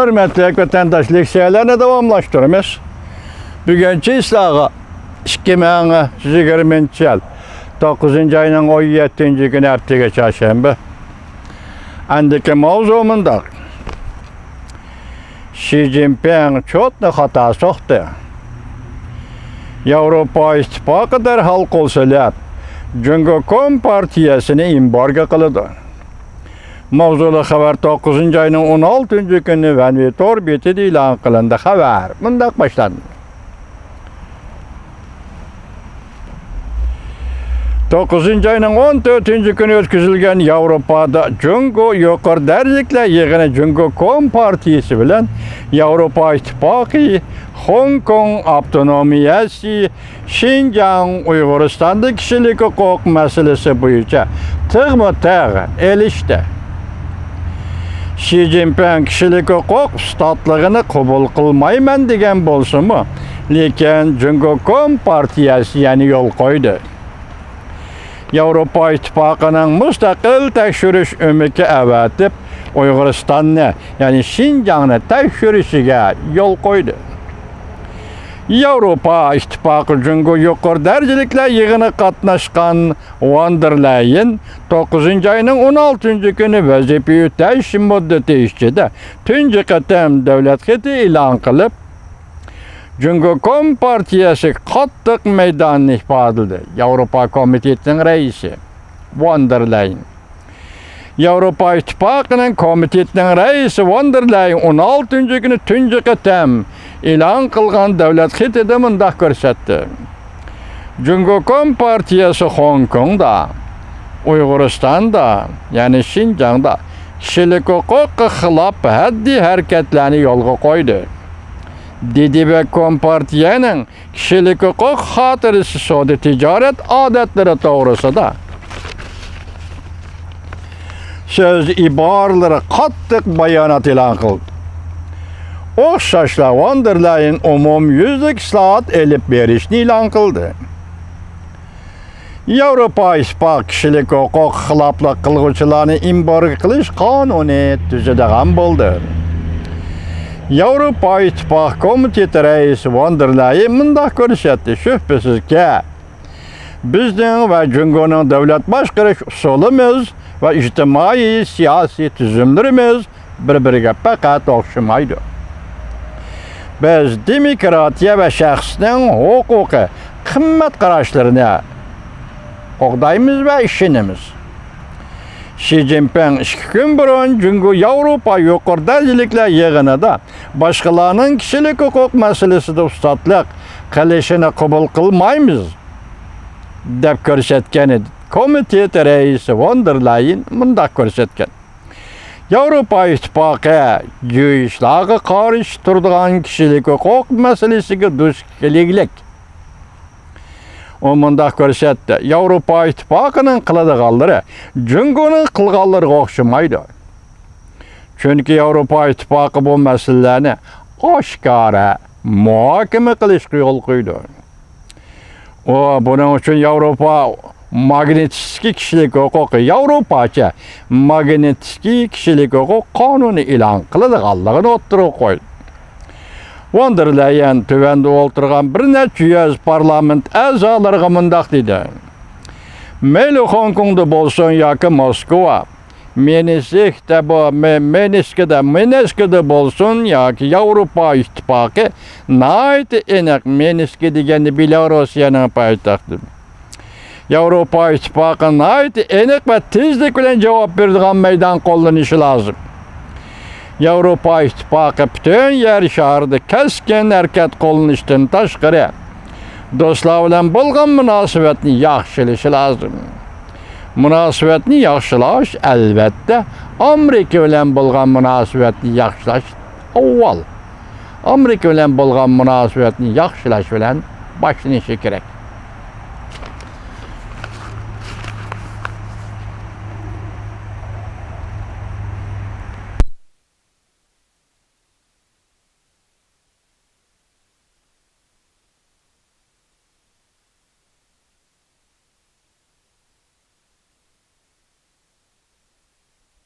Hürmetli vatandaşlık şeylerini devamlaştırırız. Bugünkü islağı 2020 yıl 9. ayının 17. günü ertege çarşamba. Andaki mavzumunda Xi Jinping çok ne hata soktu. Avrupa İttifakı derhal kolsalar Cumhuriyet Partiyasını embargo kılıdı. Mavzulu haber 9. ayının 16. günü ve torbeti ilan kılındı haber. Bundak başlandı. 9. ayının 14. günü ötküzülgen Avrupa'da Cungo yukarı derlikle yığını Cumhuriyet Partiyası bilen Avrupa İttifakı, Hong Kong Avtonomiyası, Şincan Uyguristan'da kişilik hukuk meselesi boyunca tığ elişti. Xi Jinping kişilik hukuk statlarını kabul kılmayman degen bolsa mı? Lekin Cumhuriyet Partiyası yani yol koydu. Avrupa İttifakı'nın müstakil tekşürüş ümiki evetip Uyguristan'ı yani Şincan'ı tekşürüşüge yol koydu. Avrupa İttifakı Cungo yukarı dercilikle yığını katnaşkan von der Leyen 9. ayının 16. günü vazife üteş müddeti işçide tünce katem devlet hiti ilan kılıp Cumhuriyet Partiyası kattık meydanını ifade edildi. Avrupa Komitetinin reisi von der Leyen. Avrupa İttifakı'nın komitetinin reisi von der Leyen 16. günü tünce katem ilan kılgan devlet hitide mındak görsetti. Cumhuriyet Partiyası Hong Kong'da, Uyguristan'da yani Şincan'da kişilik hukuka hılap haddi hareketlerini yolga koydu. Dedi Kompartiyanın kişilik hukuk hatırısı soğudu ticaret adetleri doğrusu da söz ibarları kattık bayanat ilan kıldı. Oxşaşla von der Leyen umum yüzlük saat elip verişini ilan kıldı. Avrupa İttifakı kişilik hukuk hılaplı kılgıçılarını embargo kılış kanunu düzüdüğün buldu. Avrupa İttifakı Komiteti Reisi von der Leyen mındak görüşetti. Şüphesiz ki bizden ve Cumhuriyet'in devlet başkarış usulümüz ve içtimai siyasi tüzümlerimiz birbirine fakat okşamaydı. Biz demokratiya ve şahsının hukuku, kımmet kararlarını oqdayımız ve işinimiz. Xi Jinping 2 gün burun Cumhuriyet Avrupa yukarı dercilikle yığınıda başkalarının kişilik hukuk meselesi de ustatlık kılışını kabul kılmayımız dep görsetken komiteti reisi von der Leyen mındak görsetken. Avrupa İttifakı güyüşlağı karıştırdığı kişilik hukuk meselesine düşkünlük. O mındak görsetti. Avrupa İttifakı'nın kılıdığalları Cumhuriyet'in kılgalları okşamaydı. Çünkü Avrupa İttifakı bu meselelerini aşkara muhakeme kılışkı yol koydu. Bunun için Avrupa Magnitski kişilik hukuku Avrupaça Magnitski kişilik hukuk kanunu ilan kılıdığallığını oturup koydu. Von der Leyen tüvende oturgan bir neçe yüz parlament azaları mındak dedi. Meyli Hong Kong'da bolsun yakı Moskova, Menisk'de bolsun yakı Avrupa İttifakı, nait enek Meniski degeni Belorusya'nın payitahtı. Avrupa İttifakı nait enek ve tezlik bilen cevap verdiğin meydan kullanışı lazım. Avrupa İttifakı bütün yer şardı keskin hareket kullanıştın taşkırı. Dostlar bilen bulgan münasebetini yaxşılaşı lazım. Münasebetini yaxşılaş elbette Amerika bilen bulgan münasebetini yaxşılaş avval. Amerika bilen bulgan münasebetini yaxşılaş bilen başlanışı gerek.